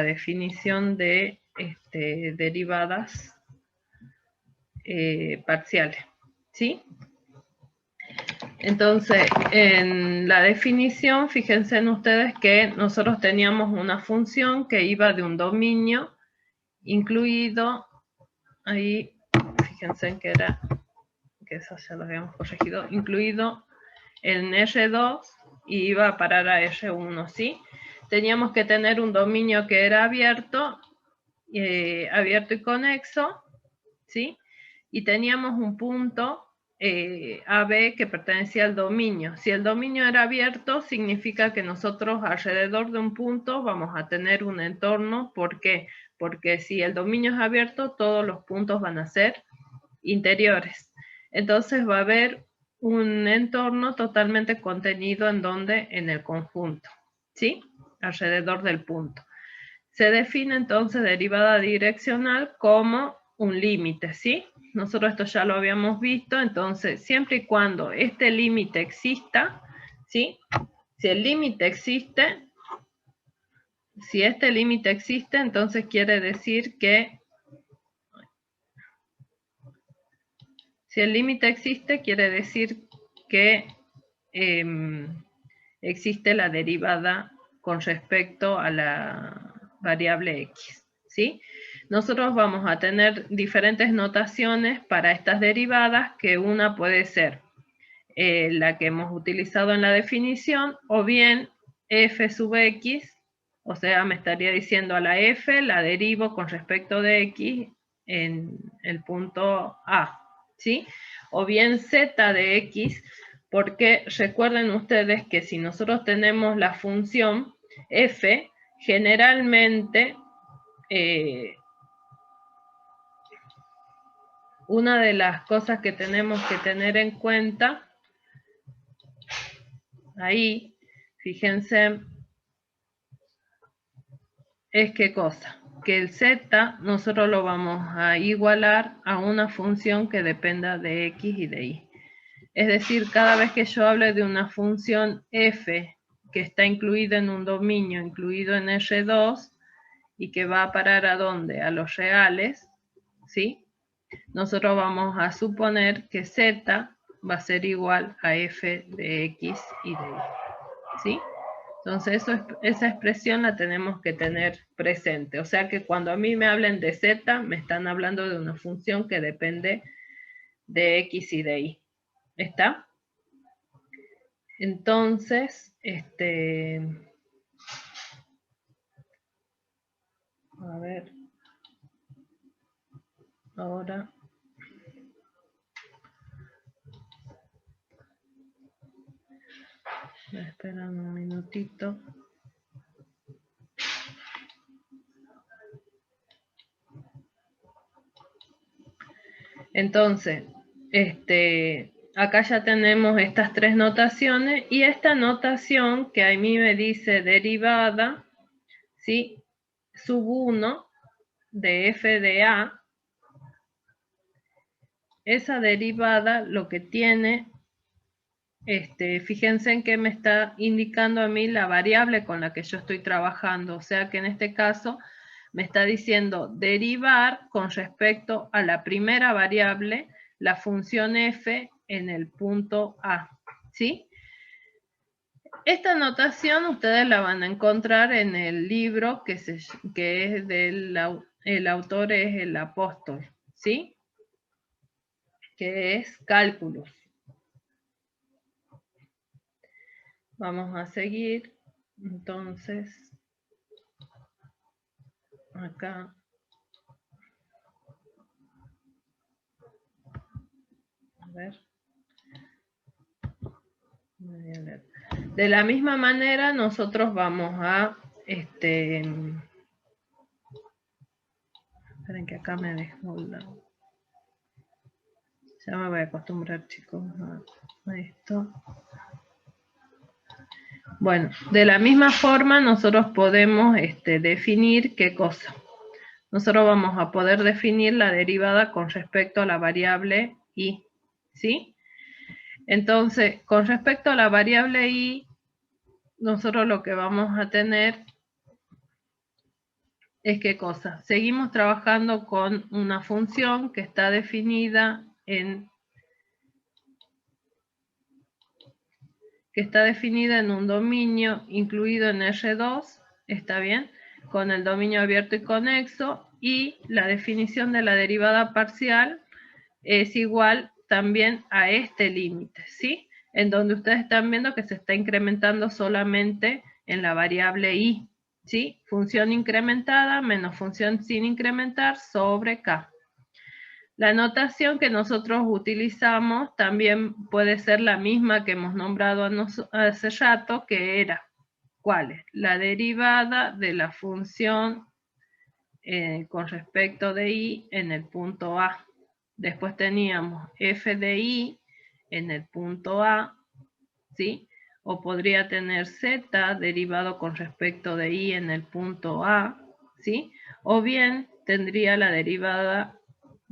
definición de derivadas parciales, ¿sí? Entonces, en la definición, fíjense en ustedes que nosotros teníamos una función que iba de un dominio incluido, ahí, fíjense en que era, que eso ya lo habíamos corregido, incluido en R2 y iba a parar a R1, ¿sí? Teníamos que tener un dominio que era abierto y conexo, ¿sí? Y teníamos un punto AB que pertenecía al dominio. Si el dominio era abierto, significa que nosotros alrededor de un punto vamos a tener un entorno. ¿Por qué? Porque si el dominio es abierto, todos los puntos van a ser interiores. Entonces va a haber un entorno totalmente contenido en donde, en el conjunto, ¿sí? Alrededor del punto. Se define entonces derivada direccional como un límite, ¿sí? Nosotros esto ya lo habíamos visto, entonces siempre y cuando este límite exista, ¿sí? Si el límite existe, si este límite existe, entonces quiere decir que si el límite existe, quiere decir que existe la derivada con respecto a la variable x, ¿sí? Nosotros vamos a tener diferentes notaciones para estas derivadas, que una puede ser la que hemos utilizado en la definición, o bien f sub x, o sea, me estaría diciendo a la f la derivo con respecto de x en el punto A, ¿sí? O bien z de x, porque recuerden ustedes que si nosotros tenemos la función f, generalmente una de las cosas que tenemos que tener en cuenta ahí, fíjense, es qué cosa, que el z nosotros lo vamos a igualar a una función que dependa de x y de y. Es decir, cada vez que yo hable de una función f que está incluida en un dominio, incluido en R2, y que va a parar ¿a dónde? A los reales, ¿sí? Nosotros vamos a suponer que z va a ser igual a f de x y de y, ¿sí? Entonces esa expresión la tenemos que tener presente. O sea que cuando a mí me hablen de z, me están hablando de una función que depende de x y de y. ¿Está? Entonces, a ver, ahora esperan un minutito. Entonces, acá ya tenemos estas tres notaciones, y esta notación que a mí me dice derivada, ¿sí? Sub 1 de f de a, esa derivada lo que tiene, fíjense en que me está indicando a mí la variable con la que yo estoy trabajando, o sea que en este caso me está diciendo derivar con respecto a la primera variable la función f en el punto A, ¿sí? Esta notación ustedes la van a encontrar en el libro que es el autor es el Apóstol, ¿sí? Que es Cálculos. Vamos a seguir, entonces, acá. A ver. De la misma manera, nosotros vamos a, esperen que acá me dejó ya me voy a acostumbrar, chicos, a esto. Bueno, de la misma forma nosotros podemos definir qué cosa. Nosotros vamos a poder definir la derivada con respecto a la variable y, ¿sí? Entonces, con respecto a la variable y, nosotros lo que vamos a tener es ¿qué cosa? Seguimos trabajando con una función que está definida en un dominio incluido en R2, ¿está bien? Con el dominio abierto y conexo, y la definición de la derivada parcial es igual también a este límite, ¿sí? En donde ustedes están viendo que se está incrementando solamente en la variable y, ¿sí? Función incrementada menos función sin incrementar sobre k. La notación que nosotros utilizamos también puede ser la misma que hemos nombrado hace rato, que era, ¿cuál es? La derivada de la función con respecto de y en el punto A. Después teníamos f de y en el punto A, ¿sí? O podría tener z derivado con respecto de y en el punto A, ¿sí? O bien tendría la derivada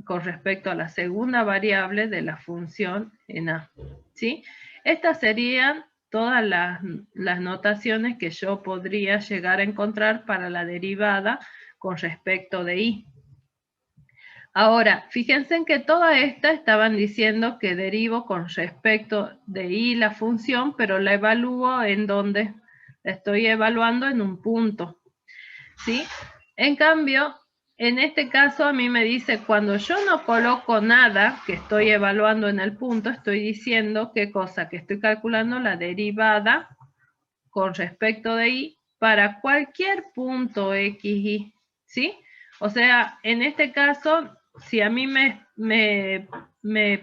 con respecto a la segunda variable de la función en A, ¿sí? Estas serían todas las notaciones que yo podría llegar a encontrar para la derivada con respecto de y. Ahora, fíjense en que todas estas estaban diciendo que derivo con respecto de y la función, pero la evalúo en donde la estoy evaluando en un punto, ¿sí? En cambio, en este caso a mí me dice, cuando yo no coloco nada que estoy evaluando en el punto, estoy diciendo qué cosa, que estoy calculando la derivada con respecto de y para cualquier punto x, y, ¿sí? O sea, en este caso, si a mí me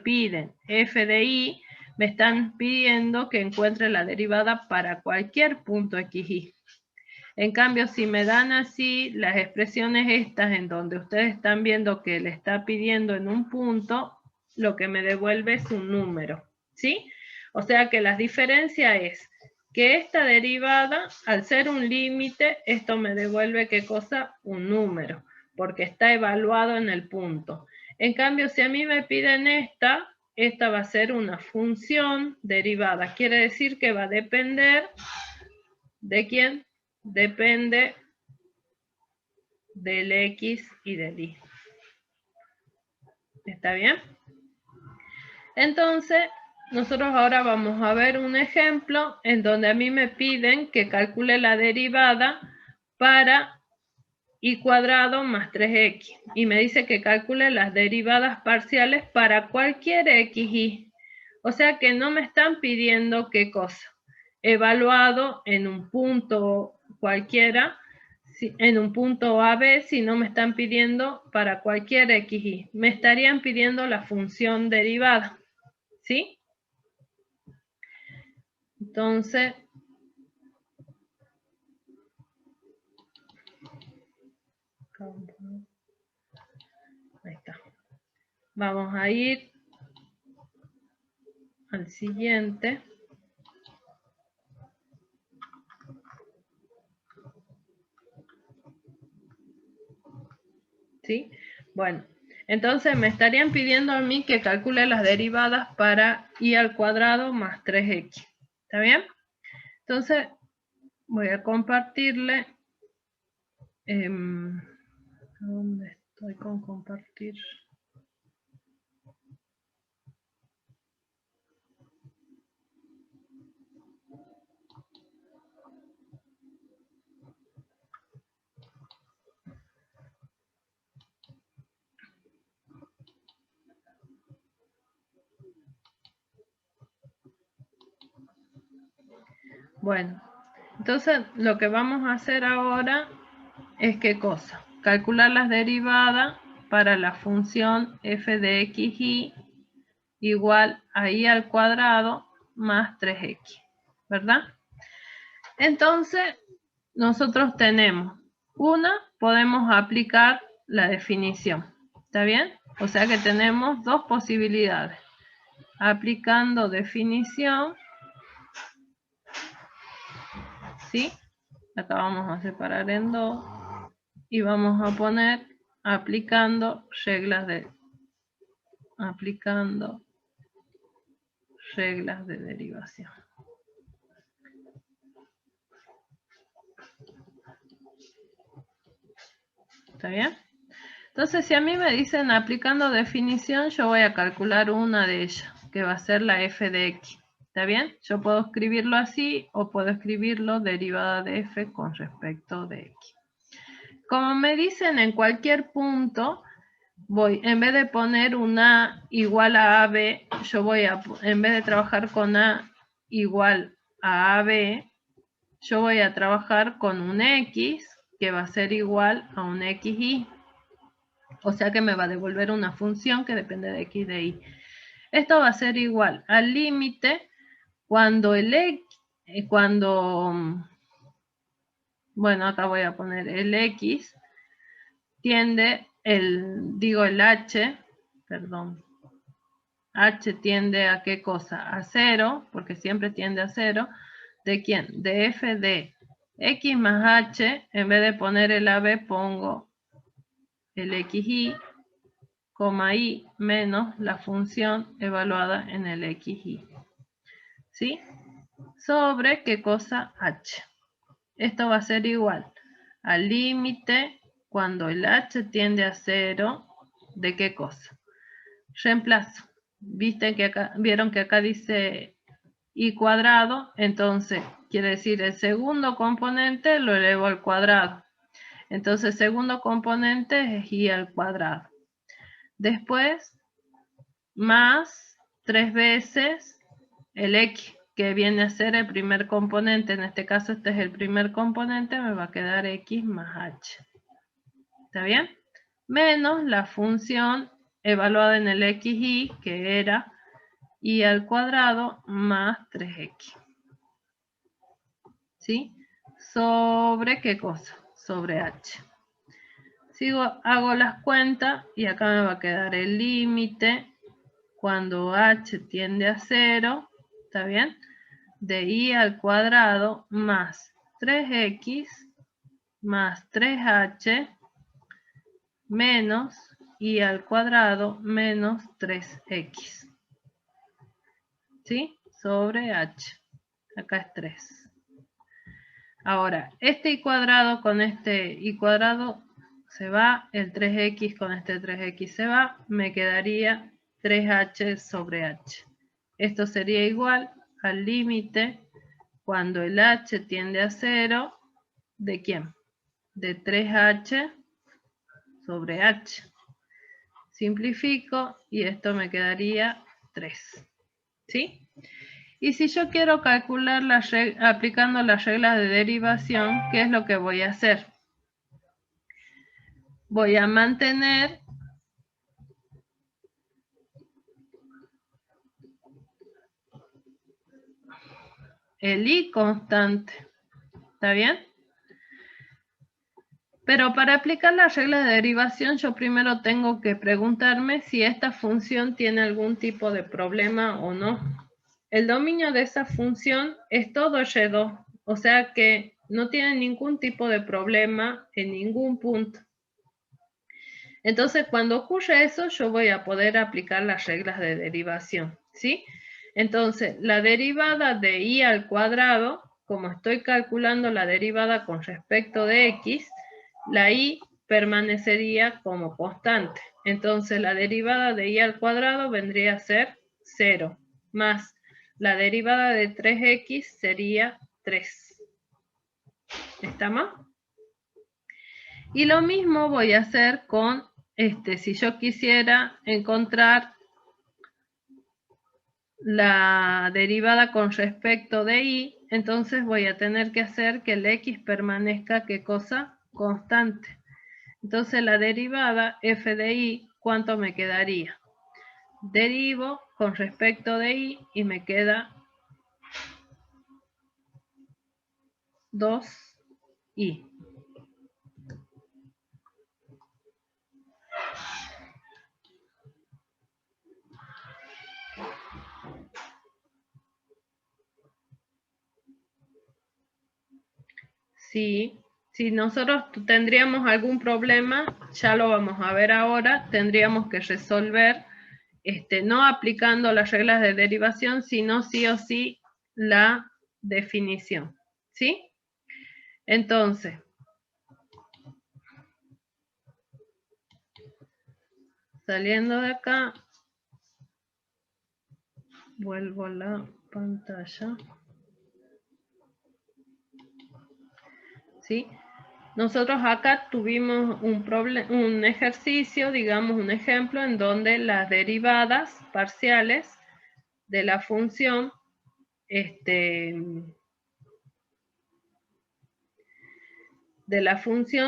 piden f de y, me están pidiendo que encuentre la derivada para cualquier punto x, y. En cambio, si me dan así las expresiones estas en donde ustedes están viendo que le está pidiendo en un punto, lo que me devuelve es un número, ¿sí? O sea que la diferencia es que esta derivada, al ser un límite, esto me devuelve, ¿qué cosa? Un número, porque está evaluado en el punto. En cambio, si a mí me piden esta va a ser una función derivada. Quiere decir que va a depender ¿de quién? Depende del x y del y. ¿Está bien? Entonces, nosotros ahora vamos a ver un ejemplo en donde a mí me piden que calcule la derivada para y cuadrado más 3x. Y me dice que calcule las derivadas parciales para cualquier x, y. O sea que no me están pidiendo qué cosa. Evaluado en un punto cualquiera, en un punto AB, si no me están pidiendo para cualquier x, y. Me estarían pidiendo la función derivada, ¿sí? Entonces, ahí está. Vamos a ir al siguiente. ¿Sí? Bueno, entonces me estarían pidiendo a mí que calcule las derivadas para y al cuadrado más 3x. ¿Está bien? Entonces, voy a compartirle. ¿Dónde estoy con compartir? Bueno, entonces lo que vamos a hacer ahora es ¿qué cosa? Calcular las derivadas para la función f de x, y igual a y al cuadrado más 3x, ¿verdad? Entonces, nosotros tenemos podemos aplicar la definición, ¿está bien? O sea que tenemos dos posibilidades. Aplicando definición, ¿sí? Acá vamos a separar en dos y vamos a poner aplicando reglas de derivación. ¿Está bien? Entonces, si a mí me dicen aplicando definición, yo voy a calcular una de ellas, que va a ser la f de x. ¿Está bien? Yo puedo escribirlo así o puedo escribirlo derivada de f con respecto de x. Como me dicen en cualquier punto, voy, en vez de poner un a igual a ab, yo voy a, en vez de trabajar con a igual a ab, yo voy a trabajar con un x que va a ser igual a un xy. O sea que me va a devolver una función que depende de x de y. Esto va a ser igual al límite cuando el x, bueno, acá voy a poner el x tiende, el h, perdón, h tiende a qué cosa, a 0, porque siempre tiende a 0, ¿de quién? De f de x más h, en vez de poner el ab pongo el xy, y menos la función evaluada en el xy. ¿Sí? Sobre qué cosa h. Esto va a ser igual al límite cuando el h tiende a 0, ¿de qué cosa? Reemplazo. Vieron que acá dice y cuadrado, entonces quiere decir el segundo componente lo elevo al cuadrado. Entonces el segundo componente es y al cuadrado. Después, más 3 veces el x, que viene a ser el primer componente. En este caso este es el primer componente, me va a quedar x más h. ¿Está bien? Menos la función evaluada en el xy, que era y al cuadrado más 3x. ¿Sí? ¿Sobre qué cosa? Sobre h. Hago las cuentas y acá me va a quedar el límite cuando h tiende a 0, ¿está bien? De y al cuadrado más 3x más 3h menos y al cuadrado menos 3x. ¿Sí? Sobre h. Acá es 3. Ahora, este y cuadrado con este y cuadrado se va, el 3x con este 3x se va, me quedaría 3h sobre h. Esto sería igual al límite cuando el h tiende a 0, ¿de quién? De 3h sobre h. Simplifico y esto me quedaría 3. ¿Sí? Y si yo quiero calcular aplicando las reglas de derivación, ¿qué es lo que voy a hacer? Voy a mantener el y constante. ¿Está bien? Pero para aplicar las reglas de derivación, yo primero tengo que preguntarme si esta función tiene algún tipo de problema o no. El dominio de esa función es todo Y2, o sea que no tiene ningún tipo de problema en ningún punto. Entonces, cuando ocurre eso, yo voy a poder aplicar las reglas de derivación, ¿sí? Entonces, la derivada de y al cuadrado, como estoy calculando la derivada con respecto de x, la y permanecería como constante. Entonces, la derivada de y al cuadrado vendría a ser 0, más la derivada de 3x sería 3. ¿Estamos? Y lo mismo voy a hacer con, si yo quisiera encontrar la derivada con respecto de y, entonces voy a tener que hacer que el x permanezca, ¿qué cosa? Constante. Entonces la derivada f de y, ¿cuánto me quedaría? Derivo con respecto de y me queda 2y. Sí, si nosotros tendríamos algún problema, ya lo vamos a ver ahora, tendríamos que resolver, no aplicando las reglas de derivación, sino sí o sí la definición. ¿Sí? Entonces, Saliendo de acá, vuelvo a la pantalla. ¿Sí? Nosotros acá tuvimos un ejercicio, digamos un ejemplo, en donde las derivadas parciales de la función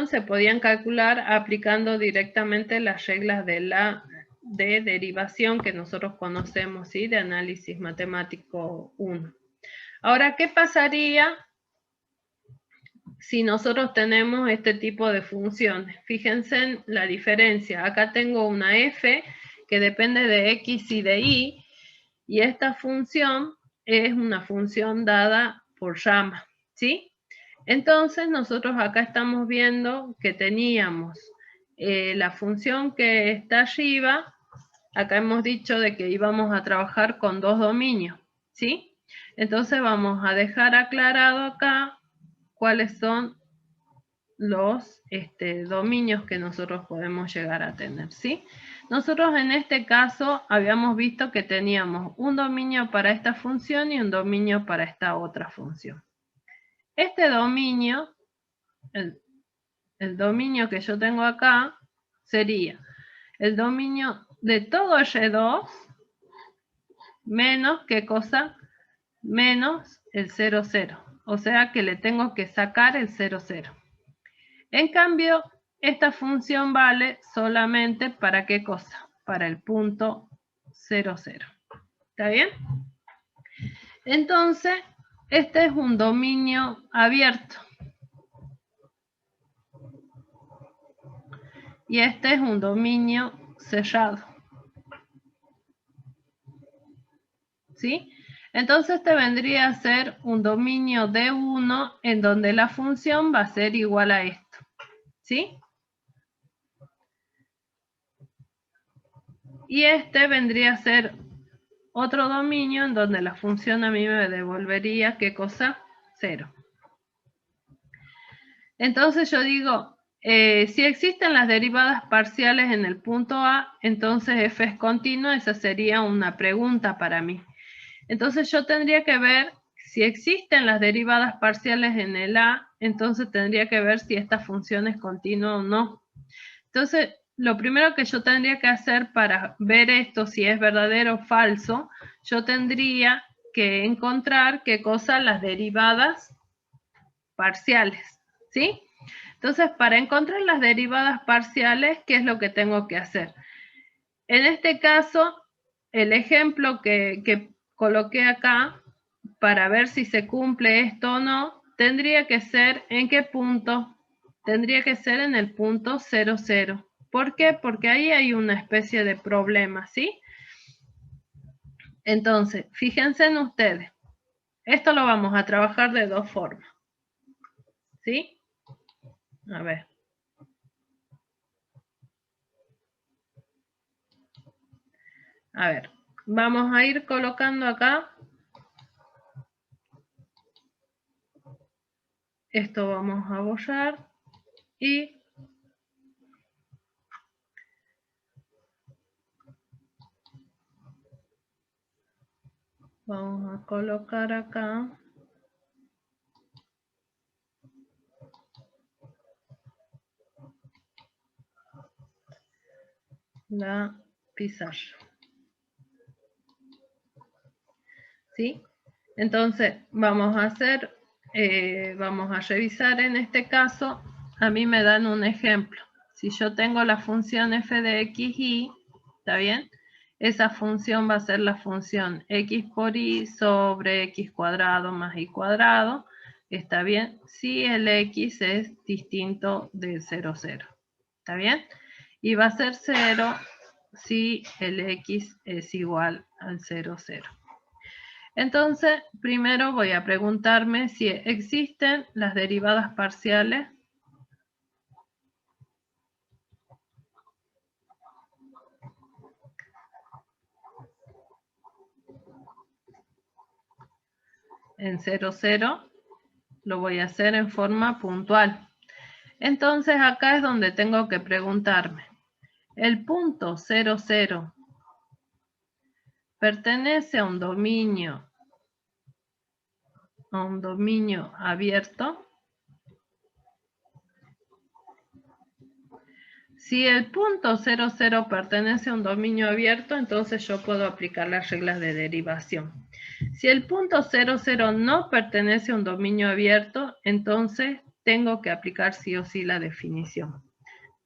se podían calcular aplicando directamente las reglas de derivación que nosotros conocemos, ¿sí? De análisis matemático 1. Ahora, ¿qué pasaría si nosotros tenemos este tipo de funciones? Fíjense en la diferencia. Acá tengo una f que depende de x y de y, y esta función es una función dada por rama, ¿sí? Entonces nosotros acá estamos viendo que teníamos la función que está arriba. Acá hemos dicho de que íbamos a trabajar con dos dominios, ¿sí? Entonces vamos a dejar aclarado acá cuáles son los dominios que nosotros podemos llegar a tener, ¿sí? Nosotros en este caso habíamos visto que teníamos un dominio para esta función y un dominio para esta otra función. Este dominio, el dominio que yo tengo acá, sería el dominio de todo R2 menos, ¿qué cosa? Menos el 0, 0. O sea que le tengo que sacar el 0, 0. En cambio, esta función vale solamente para ¿qué cosa? Para el punto 0, 0. ¿Está bien? Entonces, este es un dominio abierto. Y este es un dominio cerrado. ¿Sí? Entonces este vendría a ser un dominio D1 en donde la función va a ser igual a esto. ¿Sí? Y este vendría a ser otro dominio en donde la función a mí me devolvería, ¿qué cosa? 0. Entonces yo digo, si existen las derivadas parciales en el punto A, entonces f es continua. Esa sería una pregunta para mí. Entonces yo tendría que ver si existen las derivadas parciales en el A, entonces tendría que ver si esta función es continua o no. Entonces, lo primero que yo tendría que hacer para ver esto, si es verdadero o falso, yo tendría que encontrar qué cosa, las derivadas parciales, ¿sí? Entonces, para encontrar las derivadas parciales, ¿qué es lo que tengo que hacer? En este caso, el ejemplo que coloqué acá, para ver si se cumple esto o no, tendría que ser, ¿en qué punto? Tendría que ser en el punto 0, 0. ¿Por qué? Porque ahí hay una especie de problema, ¿sí? Entonces, fíjense en ustedes. Esto lo vamos a trabajar de dos formas, ¿sí? A ver. A ver, vamos a ir colocando acá. Esto vamos a borrar y vamos a colocar acá la pizarra. ¿Sí? Entonces, vamos a hacer, vamos a revisar en este caso. A mí me dan un ejemplo. Si yo tengo la función f de x, y, ¿está bien? Esa función va a ser la función x por y sobre x cuadrado más y cuadrado. ¿Está bien? Si el x es distinto del 0, 0. ¿Está bien? Y va a ser 0 si el x es igual al 0, 0. Entonces, primero voy a preguntarme si existen las derivadas parciales en 0, 0. Lo voy a hacer en forma puntual. Entonces, acá es donde tengo que preguntarme. el punto 0, 0 pertenece a un dominio abierto. Si el punto 0, 0 pertenece a un dominio abierto, entonces yo puedo aplicar las reglas de derivación. Si el punto 0, 0 no pertenece a un dominio abierto, entonces tengo que aplicar sí o sí la definición.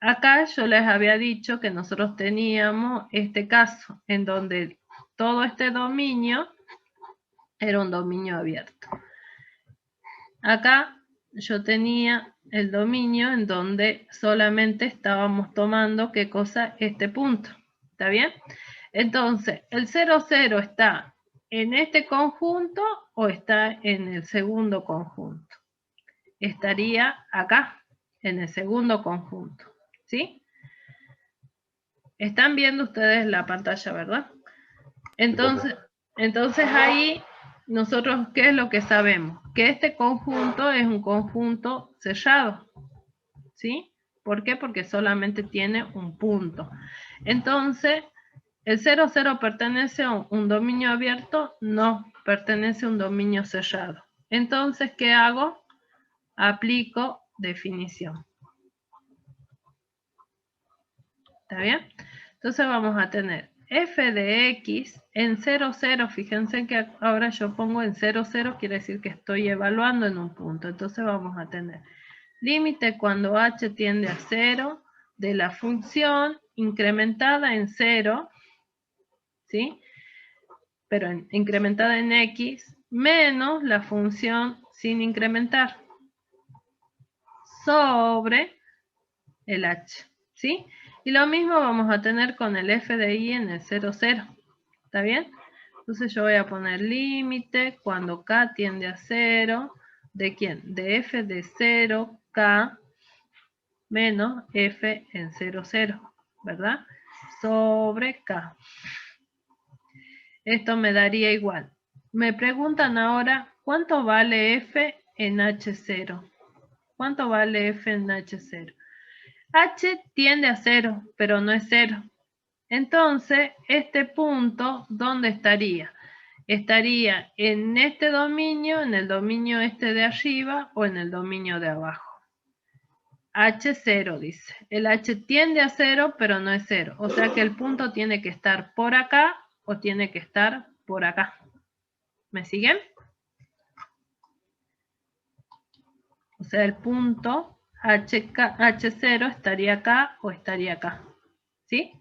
Acá yo les había dicho que nosotros teníamos este caso, en donde todo este dominio era un dominio abierto. Acá yo tenía el dominio en donde solamente estábamos tomando, ¿qué cosa? Este punto. ¿Está bien? Entonces, ¿el 0, 0 está en este conjunto o está en el segundo conjunto? Estaría acá, en el segundo conjunto. ¿Sí? Están viendo ustedes la pantalla, ¿verdad? Entonces ahí nosotros, ¿qué es lo que sabemos? Que este conjunto es un conjunto sellado, ¿sí? ¿Por qué? Porque solamente tiene un punto. Entonces, ¿el 0, 0 pertenece a un dominio abierto? No, pertenece a un dominio sellado. Entonces, ¿qué hago? Aplico definición. ¿Está bien? Entonces vamos a tener f de x en 0, 0. Fíjense que ahora yo pongo en 0, 0, quiere decir que estoy evaluando en un punto. Entonces vamos a tener límite cuando h tiende a 0 de la función incrementada en 0, ¿sí? Pero incrementada en x, menos la función sin incrementar, sobre el h, ¿sí? Y lo mismo vamos a tener con el f de y en el 0, 0. ¿Está bien? Entonces yo voy a poner límite cuando k tiende a 0. ¿De quién? De f de 0, k, menos f en 0, 0. ¿Verdad? Sobre k. Esto me daría igual. Me preguntan ahora, ¿cuánto vale f en h0? ¿Cuánto vale f en h0? H tiende a 0, pero no es 0. Entonces, este punto, ¿dónde estaría? Estaría en este dominio, en el dominio este de arriba o en el dominio de abajo. H0 dice. El H tiende a 0, pero no es 0. O sea que el punto tiene que estar por acá o tiene que estar por acá. ¿Me siguen? O sea, el punto H0 estaría acá o estaría acá. ¿Sí?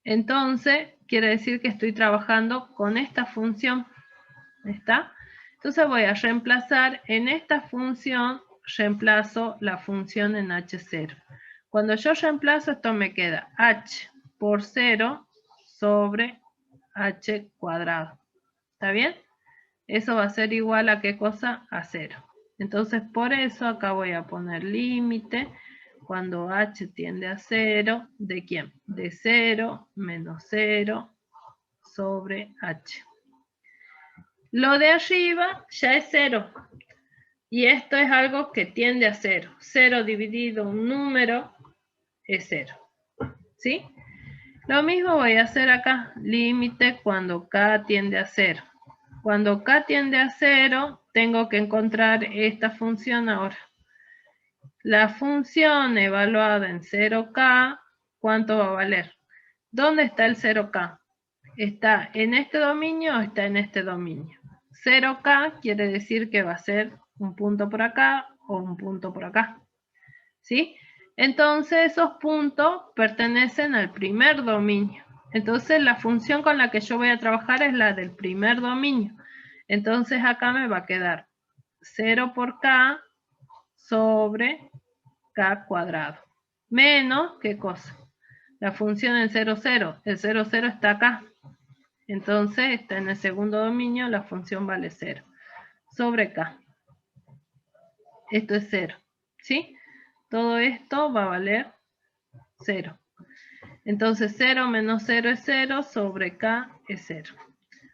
Entonces, quiere decir que estoy trabajando con esta función. ¿Está? Entonces voy a reemplazar en esta función, reemplazo la función en h0. Cuando yo reemplazo, esto me queda h por 0 sobre h cuadrado. ¿Está bien? Eso va a ser igual a ¿qué cosa? A 0. Entonces, por eso acá voy a poner límite cuando h tiende a 0, ¿de quién? De 0 menos 0 sobre h. Lo de arriba ya es 0. Y esto es algo que tiende a 0. 0 dividido un número es 0. ¿Sí? Lo mismo voy a hacer acá. Límite cuando k tiende a 0. Cuando k tiende a 0, tengo que encontrar esta función ahora. La función evaluada en 0k, ¿cuánto va a valer? ¿Dónde está el 0k? ¿Está en este dominio o está en este dominio? 0k quiere decir que va a ser un punto por acá o un punto por acá. ¿Sí? Entonces esos puntos pertenecen al primer dominio. Entonces la función con la que yo voy a trabajar es la del primer dominio. Entonces acá me va a quedar 0 por k sobre k cuadrado. Menos, ¿qué cosa? La función en 0, 0. El 0, 0 está acá. Entonces está en el segundo dominio, la función vale 0. Sobre k. Esto es 0. ¿Sí? Todo esto va a valer 0. Entonces 0 menos 0 es 0, sobre k es 0.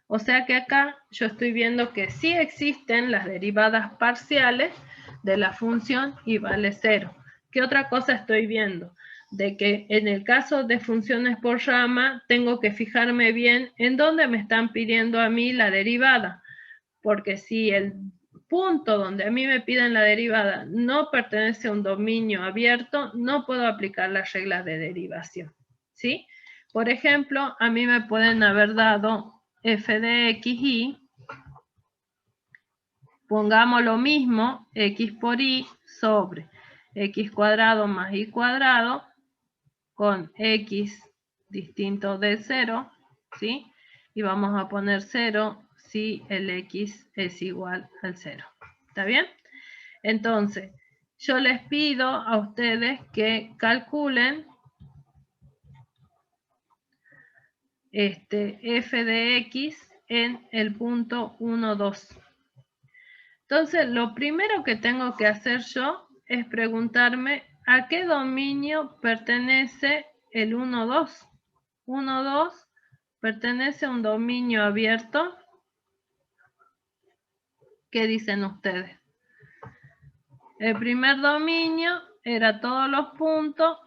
O sea que acá yo estoy viendo que sí existen las derivadas parciales de la función y vale 0. ¿Qué otra cosa estoy viendo? de que en el caso de funciones por rama, tengo que fijarme bien en dónde me están pidiendo a mí la derivada, porque si el punto donde a mí me piden la derivada no pertenece a un dominio abierto, no puedo aplicar las reglas de derivación, ¿sí? Por ejemplo, a mí me pueden haber dado f de x y, pongamos lo mismo, x por y sobre x cuadrado más y cuadrado, con x distinto de 0, ¿sí? Y vamos a poner 0 si el x es igual al 0. ¿Está bien? Entonces, yo les pido a ustedes que calculen f de x en el punto 1, 2. Entonces, lo primero que tengo que hacer yo es preguntarme a qué dominio pertenece el 1, 2. 1, 2 pertenece a un dominio abierto. ¿Qué dicen ustedes? El primer dominio era todos los puntos.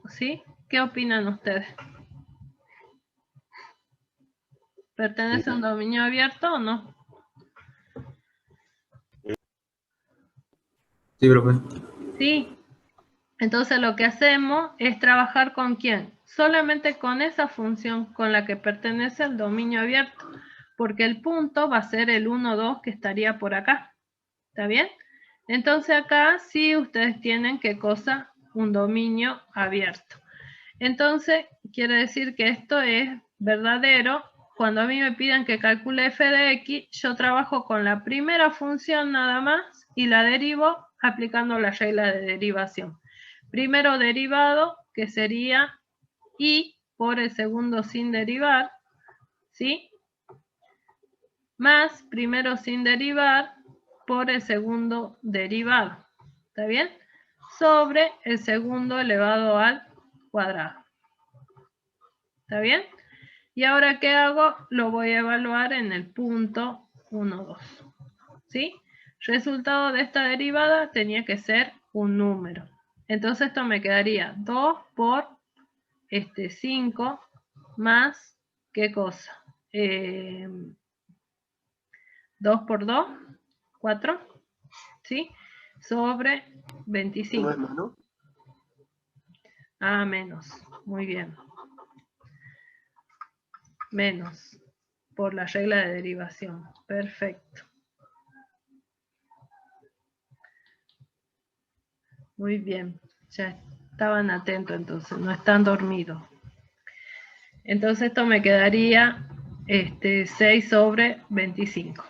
¿Sí? ¿Qué opinan ustedes? ¿Pertenece a un dominio abierto o no? Sí, profe. Sí. Entonces lo que hacemos es trabajar ¿con quién? Solamente con esa función con la que pertenece al dominio abierto, porque el punto va a ser el 1, 2 que estaría por acá. ¿Está bien? Entonces acá sí ustedes tienen, ¿qué cosa? Un dominio abierto. Entonces quiere decir que esto es verdadero. Cuando a mí me piden que calcule f de x, yo trabajo con la primera función nada más y la derivo aplicando la regla de derivación. Primero derivado, que sería y por el segundo sin derivar, ¿sí? Más primero sin derivar por el segundo derivado. ¿Está bien? Sobre el segundo elevado al cuadrado. ¿Está bien? Y ahora, ¿qué hago? Lo voy a evaluar en el punto 1, 2. ¿Sí? Resultado de esta derivada tenía que ser un número. Entonces esto me quedaría 2 por 5 más, ¿qué cosa? 2 por 2, 4, ¿sí? Sobre 25. ¿No es menos? Ah, menos. Muy bien. Menos. Por la regla de derivación. Perfecto. Muy bien. Ya estaban atentos entonces. No están dormidos. Entonces esto me quedaría 6 sobre 25.